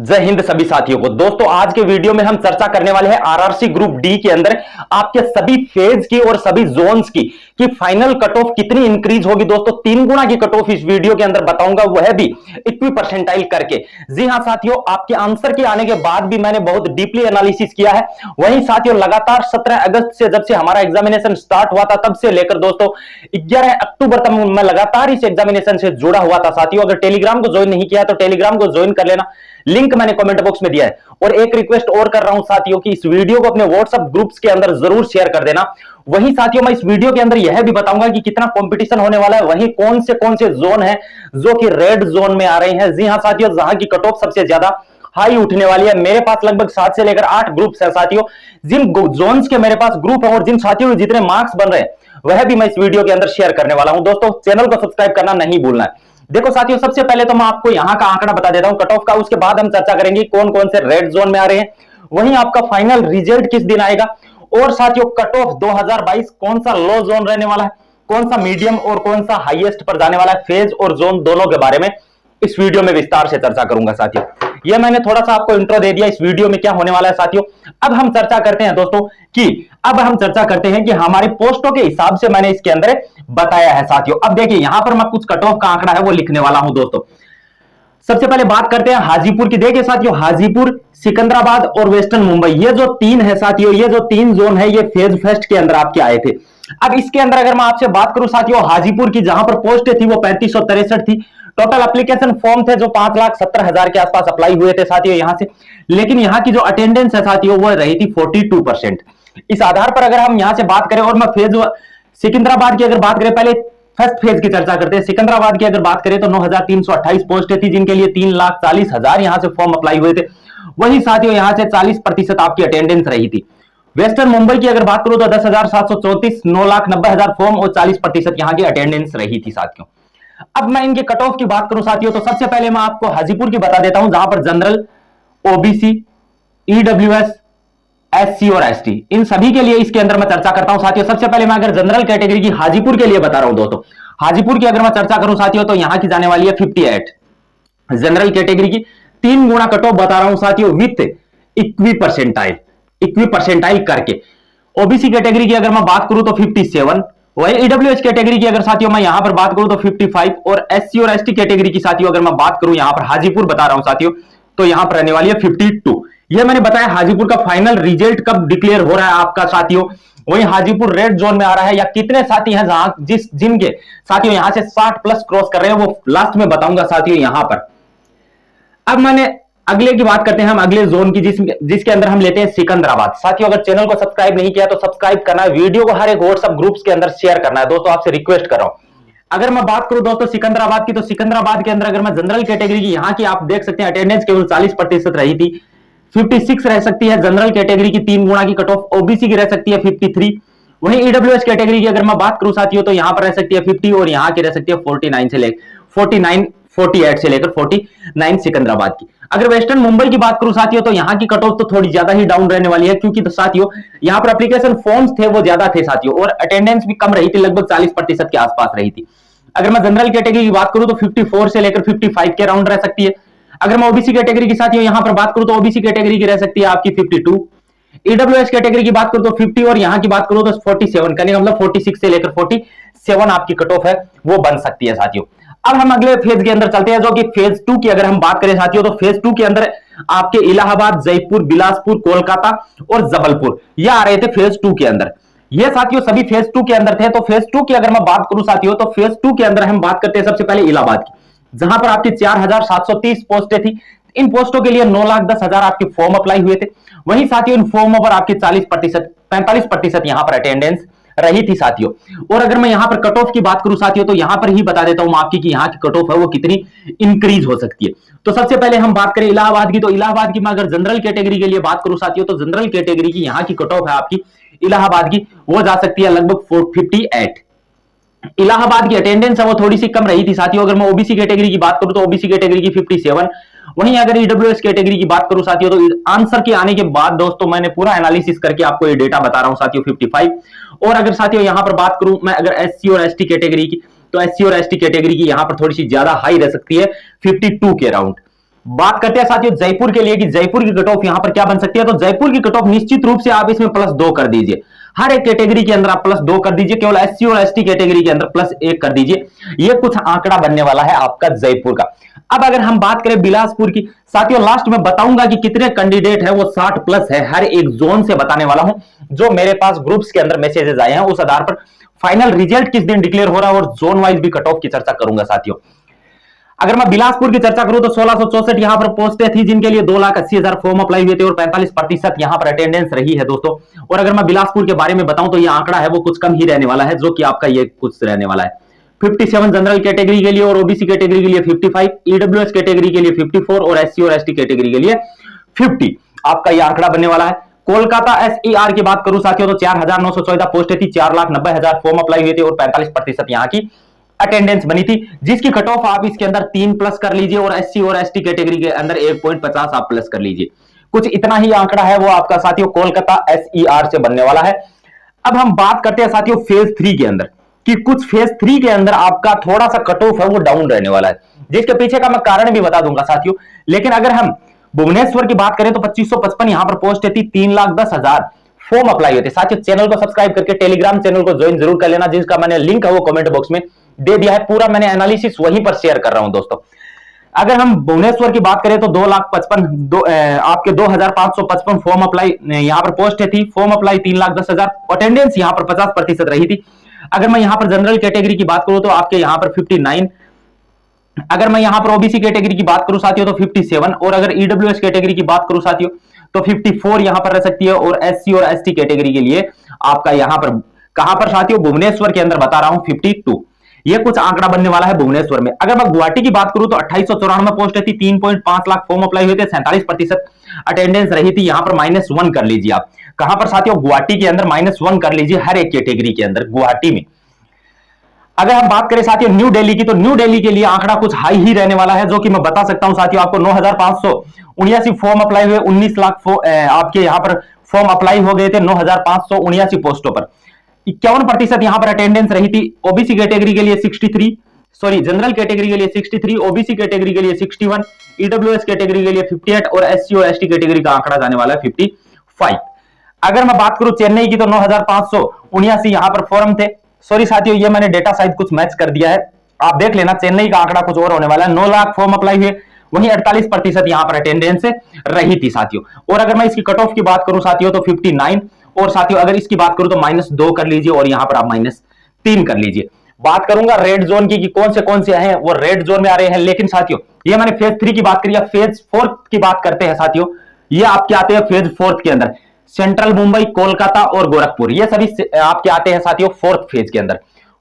जय हिंद सभी साथियों को। दोस्तों आज के वीडियो में हम चर्चा करने वाले हैं आरआरसी ग्रुप डी के अंदर आपके सभी फेज की और सभी जोन्स की कि फाइनल कट ऑफ कितनी इंक्रीज होगी। दोस्तों 3 गुना की कट ऑफ इस वीडियो के अंदर बताऊंगा, वह भी इक्वी परसेंटाइल करके। जी हां साथियों, आपके आंसर के आने के बाद भी मैंने बहुत डीपली एनालिसिस किया है। वहीं साथियों लगातार 17 अगस्त से जब से हमारा एग्जामिनेशन स्टार्ट हुआ था तब से लेकर दोस्तों 11 अक्टूबर तक मैं लगातार इस एग्जामिनेशन से जुड़ा हुआ था। साथियों अगर टेलीग्राम को ज्वाइन नहीं किया तो टेलीग्राम को ज्वाइन कर लेना, लिंक मैंने कमेंट बॉक्स में दिया है। और एक रिक्वेस्ट और कर रहा हूं साथियों कि इस वीडियो को अपने व्हाट्सएप ग्रुप्स के अंदर जरूर शेयर कर देना। वहीं साथियों मैं इस वीडियो के अंदर यह भी बताऊंगा कि कितना कंपटीशन होने वाला है, वहीं कौन से जोन है जो कि रेड जोन में आ रहे हैं। जी हां साथियों, जहां की कट ऑफ सबसे ज्यादा हाई उठने वाली है। मेरे पास लगभग 7 से लेकर 8 ग्रुप्स है साथियों। जिन जोन्स के मेरे पास ग्रुप है और जिन साथियों के जितने मार्क्स बन रहे हैं वह भी मैं इस वीडियो के अंदर शेयर करने वाला हूं। दोस्तों चैनल को सब्सक्राइब करना नहीं भूलना है। देखो साथियों, सबसे पहले तो मैं आपको यहां का आंकड़ा बता देता हूं कट ऑफ का, उसके बाद हम चर्चा करेंगे कौन कौन से रेड जोन में आ रहे हैं, वहीं आपका फाइनल रिजल्ट किस दिन आएगा, और साथियों कट ऑफ 2022 कौन सा लो जोन रहने वाला है, कौन सा मीडियम और कौन सा हाईएस्ट पर जाने वाला है, फेज और जोन दोनों के बारे में इस वीडियो में विस्तार से चर्चा करूंगा साथियों। यह मैंने थोड़ा सा आपको इंट्रो दे दिया इस वीडियो में क्या होने वाला है साथियों। अब हम चर्चा करते हैं दोस्तों कि हमारे पोस्टों के हिसाब से मैंने इसके अंदर बताया है साथियों। अब देखिए यहां पर मैं कुछ कट ऑफ का आंकड़ा है वो लिखने वाला हूं दोस्तों। सबसे पहले बात करते हैं हाजीपुर की। देखिए साथियों, हाजीपुर, सिकंदराबाद और वेस्टर्न मुंबई, ये जो 3 है साथियों, ये जो 3 जोन है ये फेज फर्स्ट के अंदर आपके आए थे। अब इसके अंदर अगर मैं आपसे बात करूं साथियों, हाजीपुर की जहां पर पोस्ट थी वो 3563 थी। टोटल एप्लीकेशन फॉर्म थे जो 5,70,000 के आसपास अप्लाई हुए थे साथियों यहां से। लेकिन यहां की जो अटेंडेंस है साथियों वो रही थी 42%। इस आधार पर अगर हम यहां से बात करें, और मैं फेज सिकंदराबाद की अगर बात करें, पहले फर्स्ट फेज की चर्चा करते हैं। सिकंदराबाद की अगर बात करें तो 9,328 पोस्टें थी जिनके लिए 3,40,000 यहां से फॉर्म अप्लाई हुए थे। वही साथियों यहां से 40% आपकी अटेंडेंस रही थी। वेस्टर्न मुंबई की अगर बात करूं तो 10,734, 9,90,000 फॉर्म और 40% यहां की अटेंडेंस रही थी साथियों। अब मैं इनके कट ऑफ की बात करूं साथियों तो सबसे पहले मैं आपको हाजीपुर की बता देता हूं, जहां पर जनरल, ओबीसी, ईडब्ल्यूएस, एससी और एसटी, इन सभी के लिए इसके अंदर मैं चर्चा करता हूं साथियों। सबसे पहले मैं अगर जनरल कैटेगरी की हाजीपुर के लिए बता रहा हूं दोस्तों, हाजीपुर की अगर मैं चर्चा करूं साथियों तो यहां की जाने वाली है 58। जनरल कैटेगरी की 3 गुना कट ऑफ बता रहा हूं साथियों विथ इक्वी परसेंटाइल करके। ओबीसी कैटेगरी की अगर मैं बात करूं तो 57, वही ईडब्ल्यूएस कैटेगरी की अगर साथियों मैं यहां पर बात करूं तो 55, और एससी और एसटी कैटेगरी की साथियों अगर मैं बात करूं यहां पर हाजीपुर बता रहा हूं साथियों तो यहां पर रहने वाली है 52। यह मैंने बताया हाजीपुर का फाइनल रिजल्ट कब डिक्लेयर हो रहा है आपका साथियों। वही हाजीपुर रेड जोन में आ रहा है या कितने साथी हैं जहां जिनके साथियों यहां से 60 प्लस क्रॉस कर रहे हैं वो लास्ट में बताऊंगा साथियों यहां पर। अब मैंने अगले की बात करते हैं हम अगले जोन की, जिसके अंदर हम लेते हैं सिकंदराबाद। साथियों अगर चैनल को सब्सक्राइब नहीं किया तो सब्सक्राइब करना है, वीडियो को हर एक व्हाट्सएप ग्रुप्स के अंदर शेयर करना है दोस्तों, आपसे रिक्वेस्ट कर रहा हूं। अगर मैं बात करूं दोस्तों सिकंदराबाद की, तो सिकंदराबाद के अंदर अगर मैं जनरल कैटेगरी की यहां की आप देख सकते हैं अटेंडेंस केवल 40% रही थी। 56 रह सकती है जनरल कैटेगरी की 3 गुना की कट ऑफ, ओबीसी की रह सकती है 53। वहीं ईडब्ल्यूएस कैटेगरी की अगर मैं बात करूं साथियों तो यहां पर रह सकती है 50 और यहां की रह सकती है 48 से लेकर 49 सिकंदराबाद की। अगर वेस्टर्न मुंबई की बात करूं साथियों तो यहां की कट ऑफ तो थोड़ी ज्यादा ही डाउन रहने वाली है, क्योंकि तो साथियों यहां पर एप्लीकेशन फॉर्म्स थे वो ज्यादा थे साथियों, और अटेंडेंस भी कम रही थी, लगभग 40% के आसपास रही थी। अगर मैं जनरल कैटेगरी की बात करूं तो 54 से लेकर 55 के राउंड रह सकती है। अगर मैं ओबीसी कैटेगरी की साथियों यहां पर बात करूं तो ओबीसी कैटेगरी की रह सकती है आपकी 52। ईडब्ल्यूएस कैटेगरी की बात करूं तो 50 और यहां की बात करूं तो 47, कहने का मतलब 46 से लेकर 47 आपकी कट ऑफ है वो बन सकती है साथियों। अब हम अगले फेज के अंदर चलते हैं जो कि फेज 2 की अगर हम बात करें साथियों तो फेज 2 के अंदर आपके इलाहाबाद, जयपुर, बिलासपुर, कोलकाता और जबलपुर ये आ रहे थे फेज 2 के अंदर। ये साथियों सभी फेज 2 के अंदर थे। तो फेज 2 की अगर मैं बात करूं साथियों तो फेज 2 के अंदर हम बात करते हैं सबसे पहले इलाहाबाद की, जहां पर आपकी 4,730 पोस्टें थी। इन पोस्टों के लिए 9,10,000 आपके फॉर्म अप्लाई हुए थे। वहीं साथियों इन फॉर्मों पर आपकी 45% यहां पर अटेंडेंस रही थी साथियों। और अगर मैं यहां पर कट ऑफ की बात करूं साथियों तो यहां पर ही बता देता हूं आपकी कि यहां की कट ऑफ है वो कितनी इंक्रीज हो सकती है। तो सबसे पहले हम बात करें इलाहाबाद की, तो इलाहाबाद की मैं अगर जनरल कैटेगरी के लिए बात करूं साथियों तो जनरल कैटेगरी की यहां की कट ऑफ है आपकी इलाहाबाद की वो जा सकती है लगभग 58। इलाहाबाद की अटेंडेंस है वो थोड़ी सी कम रही थी साथियों। अगर मैं ओबीसी कैटेगरी की बात करूं तो ओबीसी कैटेगरी की 57। वहीं अगर ईडब्ल्यूएस कैटेगरी की बात करूं साथियों तो आंसर के आने के बाद दोस्तों मैंने पूरा एनालिसिस करके आपको ये डेटा बता रहा हूं साथियों 55। और अगर साथियों यहां पर बात करूं मैं अगर एससी और एसटी कैटेगरी की, तो एससी और एसटी कैटेगरी की यहां पर थोड़ी सी ज्यादा हाई रह सकती है 52 के अराउंड। बात करते हैं साथियों जयपुर के लिए कि जयपुर की कट ऑफ यहां पर क्या बन सकती है। तो जयपुर की कट ऑफ निश्चित रूप से आप इसमें +2 कर दीजिए, हर एक कैटेगरी के अंदर आप +2 कर दीजिए, केवल एससी और एसटी कैटेगरी के अंदर +1 कर दीजिए। ये कुछ आंकड़ा बनने वाला है आपका जयपुर का। अब अगर हम बात करें बिलासपुर की, साथियों लास्ट में बताऊंगा कि कितने कैंडिडेट है, वो 60+ है, हर एक जोन से बताने वाला हूं। जो मेरे पास ग्रुप्स के अंदर मैसेजेस आए हैं उस आधार पर फाइनल रिजल्ट किस दिन डिक्लेयर हो रहा है और जोन वाइज भी कट ऑफ की चर्चा करूंगा साथियों। अगर मैं बिलासपुर की चर्चा करूं तो 1664 यहां पर पोस्टें थी जिनके लिए 2,80,000 फॉर्म अप्लाई हुए थे और 45% यहां पर अटेंडेंस रही है दोस्तों। और अगर मैं बिलासपुर के बारे में बताऊं तो यह आंकड़ा है वो कुछ कम ही रहने वाला है, जो कि आपका ये कुछ रहने वाला है 57 जनरल कैटेगरी के लिए और ओबीसी कैटेगरी के लिए 55, ईडब्ल्यूएस कैटेगरी के लिए 54 और एससी और एसटी कैटेगरी के लिए 50 आपका यह आंकड़ा बनने वाला है। कोलकाता एसईआर की बात करूं साथियों तो 4,914 पोस्टें थी, 4,90,000 फॉर्म अप्लाई हुए थे और 45% यहां की अटेंडेंस बनी थी, जिसकी कट ऑफ आप इसके अंदर 3+ कर लीजिए और एससी और एसटी कैटेगरी के अंदर 1.50 आप प्लस कर लीजिए। कुछ इतना ही आंकड़ा है वो आपका साथियों कोलकाता एसईआर से बनने वाला है। अब हम बात करते हैं साथियों फेज 3 के अंदर कि कुछ फेज 3 के अंदर आपका थोड़ा सा कट ऑफ है वो डाउन रहने वाला है, जिसके पीछे का मैं कारण भी बता दूंगा साथियों। लेकिन अगर हम भुवनेश्वर की बात करें तो 2555 यहां पर पोस्ट थी, 3,10,000 फॉर्म अप्लाई हुए थे। साथियों चैनल को सब्सक्राइब करके टेलीग्राम चैनल को ज्वाइन जरूर कर लेना, जिसका मैंने लिंक है वो कमेंट बॉक्स में दे दिया है। पूरा मैंने एनालिसिस वहीं पर शेयर कर रहा हूं दोस्तों। अगर हम भुवनेश्वर की बात करें तो 2,55,000 आपके 2,555 फॉर्म अप्लाई यहां पर पोस्ट थी, फॉर्म अप्लाई 3,10,000, अटेंडेंस यहां पर 50% रही थी। अगर मैं यहां पर जनरल कैटेगरी की बात करूं तो आपके यहां पर 59, अगर मैं यहां पर ओबीसी कैटेगरी की बात करूं साथियों तो 57 और अगर ईडब्ल्यूएस कैटेगरी की बात करूं साथियों तो 54 यहां पर रह सकती है और एससी और एसटी कैटेगरी के लिए आपका यहां पर कहां पर साथियों भुवनेश्वर के अंदर बता रहा हूं 52। ये कुछ आंकड़ा बनने वाला है भुवनेश्वर में। अगर मैं गुवाहाटी की बात करूं तो 2894 पोस्ट थी, 3.5 लाख फॉर्म अप्लाई हुए थे, 47% अटेंडेंस रही थी, यहां पर -1 कर लीजिए आप। कहां पर साथियों गुवाहाटी के अंदर -1 कर लीजिए हर एक कैटेगरी के अंदर गुवाहाटी में। अगर हम बात करें साथियों न्यू दिल्ली की तो न्यू दिल्ली के लिए आंकड़ा कुछ हाई ही रहने वाला है, जो कि मैं बता सकता हूं साथियों आपको 9,579 फॉर्म अप्लाई हुए, 19 लाख आपके यहां पर फॉर्म अप्लाई हो गए थे 9,579 पोस्टों पर, 51% यहां पर अटेंडेंस रही थी। ओबीसी कैटेगरी के लिए 63, सॉरी जनरल कैटेगरी के लिए 63, ओबीसी कैटेगरी के लिए 61, ईडब्ल्यूएस कैटेगरी के लिए 58 और एससी और एसटी कैटेगरी का आंकड़ा जाने वाला है 55। अगर मैं बात करूं चेन्नई की तो 9,579 यहां पर फॉर्म थे, सॉरी साथियों ये मैंने डेटा शायद कुछ मैच कर दिया है, आप देख लेना, चेन्नई का आंकड़ा कुछ और होने वाला है। 9 लाख फॉर्म अप्लाई हुए, वहीं 48% यहां पर अटेंडेंस रही थी साथियों। और अगर मैं इसकी कट ऑफ की बात करूं साथियों तो 59 और साथियों अगर इसकी बात करूं तो -2 कर लीजिए और यहां पर आप -3 कर लीजिए। बात करूंगा रेड जोन की कि कौन से हैं वो रेड जोन में आ रहे हैं। लेकिन साथियों ये मैंने फेज 3 की बात करी, फेज 4 की बात करते हैं साथियों। ये आपके आते हैं फेज 4 के अंदर, सेंट्रल मुंबई, कोलकाता और गोरखपुर, ये सभी आपके आते हैं साथियों 4th फेज के अंदर।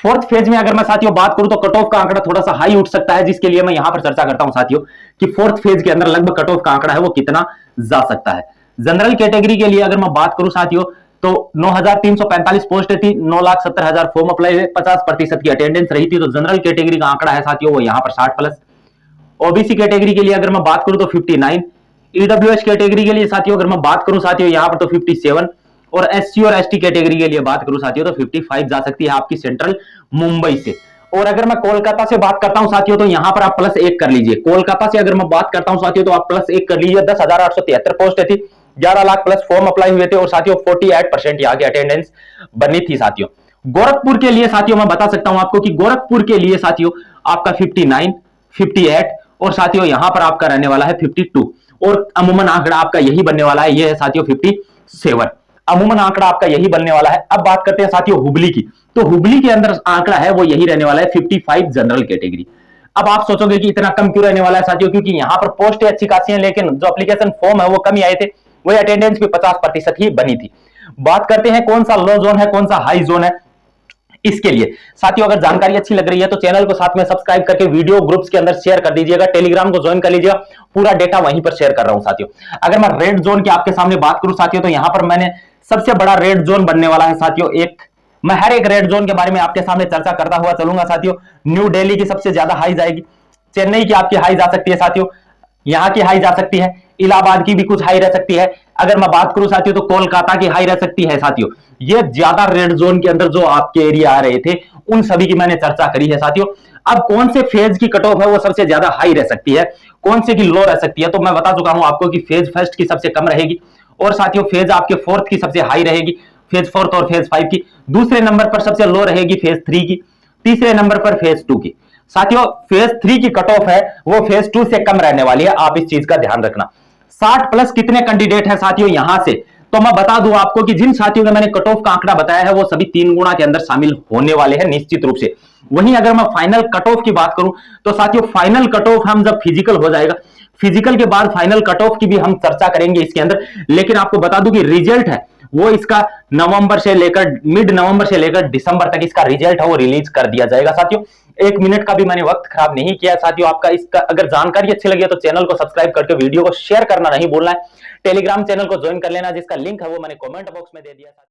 4th फेज में अगर मैं साथियों बात करूं तो कट ऑफ का आंकड़ा थोड़ा सा हाई उठ सकता है, जिसके लिए मैं यहां पर चर्चा करता हूं साथियों कि 4th फेज के अंदर लगभग कट ऑफ का आंकड़ा है वो कितना जा सकता है। जनरल कैटेगरी के लिए अगर मैं बात करूं साथियों तो 9,345 पोस्ट थी, 9,70,000 फॉर्म अप्लाई हुए, 50% की अटेंडेंस रही थी। तो जनरल कैटेगरी का आंकड़ा है साथियों वो यहां पर 60+। ओबीसी कैटेगरी के लिए अगर मैं बात करूं तो 59, ईडब्ल्यूएस कैटेगरी के लिए साथियों अगर मैं बात करूं साथियों यहां पर तो 57 और एससी और एसटी कैटेगरी के लिए बात करूं साथियों तो 55 जा सकती है आपकी सेंट्रल मुंबई से। और अगर मैं कोलकाता से बात करता हूं साथियों तो यहां पर आप +1 कर लीजिए। कोलकाता से अगर मैं बात करता हूं साथियों तो आप +1 कर लीजिए। 10,873 पोस्ट थी, 11 लाख प्लस फॉर्म अप्लाई हुए थे और साथियों 48% यहां की अटेंडेंस बनी थी साथियों। गोरखपुर के लिए साथियों मैं बता सकता हूं आपको कि गोरखपुर के लिए साथियों आपका 59, 58 और साथियों यहां पर आपका रहने वाला है 52 और अमूमन आंकड़ा आपका यही बनने वाला है, ये है साथियों 57, अमूमन आंकड़ा आपका यही बनने वाला है। अब बात करते हैं साथियों हुबली की, तो हुबली के अंदर आंकड़ा है वो यही रहने वाला है 55 जनरल कैटेगरी। अब आप सोचोगे कि इतना कम क्यों रहने वाला है साथियों, क्योंकि यहां पर पोस्ट अच्छी खासी है लेकिन जो एप्लीकेशन फॉर्म है वो कम ही आए थे, वही अटेंडेंस भी 50% ही बनी थी। बात करते हैं कौन सा लो जोन है कौन सा हाई जोन है। इसके लिए साथियों अगर जानकारी अच्छी लग रही है तो चैनल को साथ में सब्सक्राइब करके वीडियो ग्रुप्स के अंदर शेयर कर दीजिएगा, टेलीग्राम को ज्वाइन कर लीजिएगा, पूरा डेटा वहीं पर शेयर कर रहा हूं साथियों। अगर मैं रेड जोन की आपके सामने बात करूं साथियों तो यहां पर मैंने सबसे बड़ा रेड जोन बनने वाला है साथियों एक, मैं हर एक रेड जोन के बारे में आपके सामने चर्चा करता हुआ चलूंगा साथियों। न्यू दिल्ली की सबसे ज्यादा हाई जाएगी, चेन्नई की आपकी हाई जा सकती है साथियों, यहां की हाई जा सकती है, इलाहाबाद की भी कुछ हाई रह सकती है। अगर मैं बात करूं साथियों तो कोलकाता की हाई रह सकती है साथियों। ये ज्यादा रेड जोन के अंदर जो आपके एरिया आ रहे थे उन सभी की मैंने चर्चा करी है साथियों। अब कौन से फेज की कट ऑफ है वो सबसे ज्यादा हाई रह सकती है, कौन से की लो रह सकती है, तो मैं बता चुका हूं आपको कि फेज फर्स्ट की सबसे कम रहेगी, और साथियों फेज आपके फोर्थ की सबसे हाई रहेगी, फेज फोर्थ और फेज 5 की। दूसरे नंबर पर सबसे लो रहेगी फेज 3 की, तीसरे नंबर पर फेज 2 की। साथियों फेज 3 की कट ऑफ है वो फेज 2 से कम रहने वाली है, आप इस चीज का ध्यान रखना। 60 प्लस कितने कैंडिडेट हैं साथियों यहां से, तो मैं बता दूं आपको कि जिन साथियों का मैंने कट ऑफ का आंकड़ा बताया है वो सभी 3 गुणा के अंदर शामिल होने वाले हैं निश्चित रूप से। वहीं अगर मैं फाइनल कट ऑफ की बात करूं तो साथियों फाइनल कट ऑफ हम जब फिजिकल हो जाएगा, फिजिकल के बाद फाइनल कट ऑफ की भी हम चर्चा करेंगे इसके अंदर, लेकिन आपको बता दूं कि रिजल्ट है वो इसका नवंबर से लेकर मिड नवंबर से लेकर दिसंबर तक इसका रिजल्ट है वो रिलीज कर दिया जाएगा। साथियों 1 मिनट का भी मैंने वक्त खराब नहीं किया साथियों। आपका इसका अगर जानकारी अच्छी लगी है तो चैनल को सब्सक्राइब करके वीडियो को शेयर करना नहीं भूलना है। टेलीग्राम चैनल को ज्वाइन कर लेना जिसका लिंक है वो मैंने कमेंट बॉक्स में दे दिया।